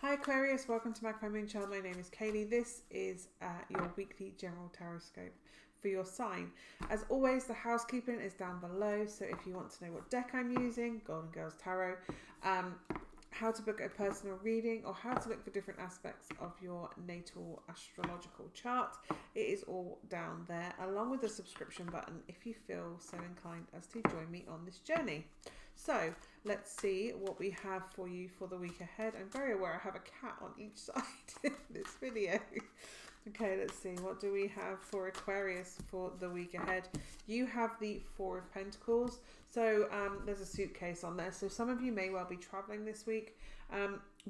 Hi Aquarius, welcome to Magpie Moonchild. My name is Kayleigh. This is your weekly general Tarotscope for your sign. As always, the housekeeping is down below, so if you want to know what deck I'm using, Golden Girls Tarot, how to book a personal reading, or how to look for different aspects of your natal astrological chart, it is all down there, along with the subscription button if you feel so inclined as to join me on this journey. So let's see what we have for you for the week ahead. I'm very aware I have a cat on each side in this video. Okay, let's see. What do we have for Aquarius for the week ahead? You have the Four of Pentacles. So there's a suitcase on there. So some of you may well be traveling this week.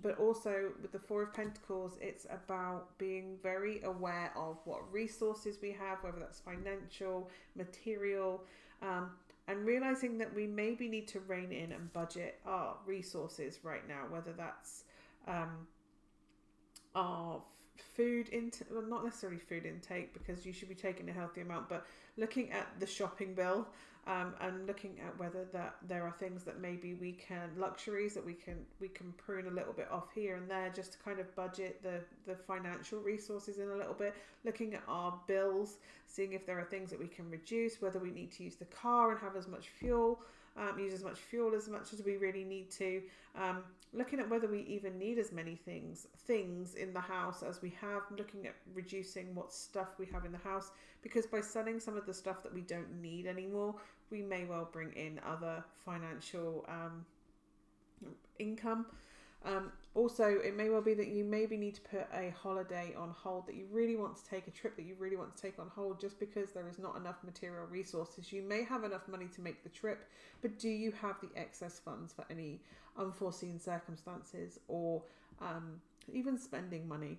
But also with the Four of Pentacles, it's about being very aware of what resources we have, whether that's financial, material, and realizing that we maybe need to rein in and budget our resources right now, whether that's our food intake, well, not necessarily food intake, because you should be taking a healthy amount, but looking at the shopping bill, and looking at whether that there are things that maybe we can, luxuries that we can prune a little bit off here and there, just to kind of budget the financial resources in a little bit, looking at our bills, seeing if there are things that we can reduce, whether we need to use the car and have as much fuel, use as much fuel as much as we really need to, looking at whether we even need as many things in the house as we have, looking at reducing what stuff we have in the house, because by selling some of the stuff that we don't need anymore, we may well bring in other financial income. Also, it may well be that you maybe need to put a holiday on hold, that you really want to take, a trip that you really want to take on hold, just because there is not enough material resources. You may have enough money to make the trip, but do you have the excess funds for any unforeseen circumstances, or even spending money?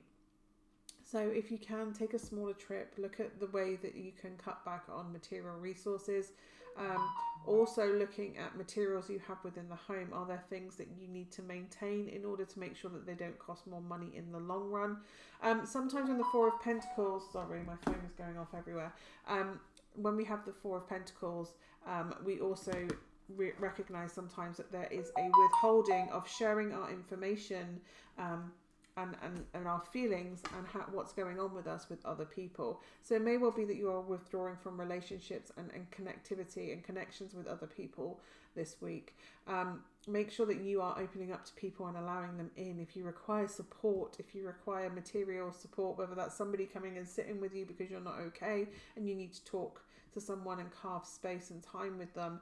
So if you can, take a smaller trip, look at the way that you can cut back on material resources. Also looking at materials you have within the home. Are there things that you need to maintain in order to make sure that they don't cost more money in the long run? Sometimes when the Four of Pentacles, sorry, my phone is going off everywhere. When we have the Four of Pentacles, we also recognize sometimes that there is a withholding of sharing our information, and our feelings, and what's going on with us with other people. So it may well be that you are withdrawing from relationships and connectivity and connections with other people this week. Make sure that you are opening up to people and allowing them in. If you require support, if you require material support, whether that's somebody coming and sitting with you because you're not okay and you need to talk to someone and carve space and time with them,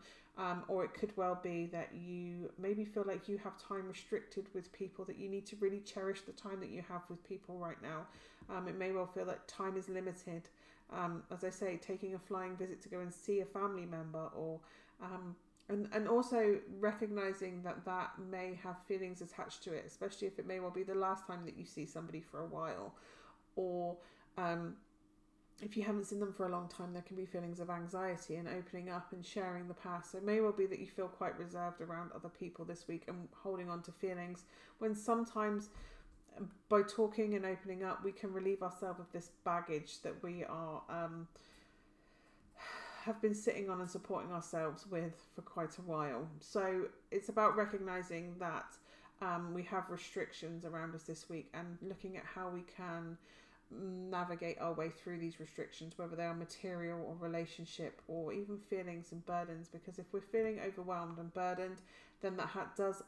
or it could well be that you maybe feel like you have time restricted with people, that you need to really cherish the time that you have with people right now. It may well feel that time is limited. As I say, taking a flying visit to go and see a family member, or and also recognizing that may have feelings attached to it, especially if it may well be the last time that you see somebody for a while, or if you haven't seen them for a long time, there can be feelings of anxiety and opening up and sharing the past. So it may well be that you feel quite reserved around other people this week and holding on to feelings, when sometimes by talking and opening up, we can relieve ourselves of this baggage that we are have been sitting on and supporting ourselves with for quite a while. So it's about recognizing that we have restrictions around us this week, and looking at how we can navigate our way through these restrictions, whether they are material or relationship, or even feelings and burdens. Because if we're feeling overwhelmed and burdened, then that does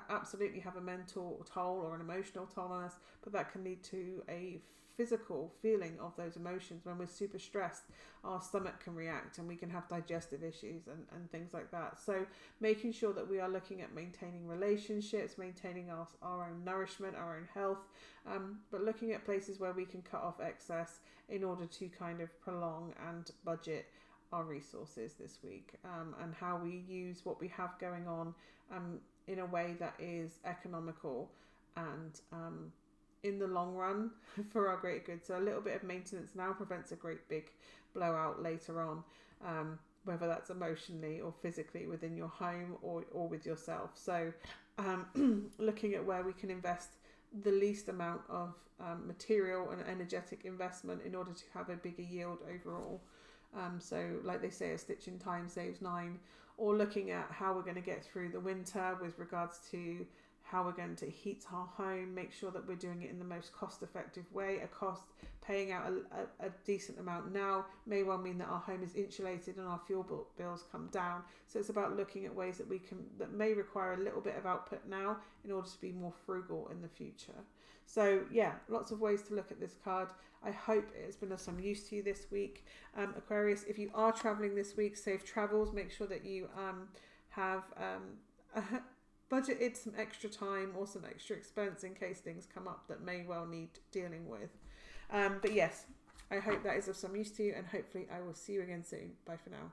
absolutely have a mental toll or an emotional toll on us, but that can lead to a physical feeling of those emotions. When we're super stressed, our stomach can react and we can have digestive issues and things like that. So making sure that we are looking at maintaining relationships, maintaining our own nourishment, our own health, but looking at places where we can cut off excess in order to kind of prolong and budget our resources this week, and how we use what we have going on in a way that is economical and in the long run for our greater good. So a little bit of maintenance now prevents a great big blowout later on, whether that's emotionally or physically within your home or with yourself. So looking at where we can invest the least amount of material and energetic investment in order to have a bigger yield overall. So like they say, a stitch in time saves 9, or looking at how we're going to get through the winter with regards to how we're going to heat our home, make sure that we're doing it in the most cost-effective way. Paying out a decent amount now may well mean that our home is insulated and our fuel bills come down. So it's about looking at ways that may require a little bit of output now in order to be more frugal in the future. So yeah, lots of ways to look at this card. I hope it has been of some use to you this week. Aquarius, if you are traveling this week, safe travels. Make sure that you have budgeted some extra time or some extra expense in case things come up that may well need dealing with. But yes, I hope that is of some use to you, and hopefully I will see you again soon. Bye for now.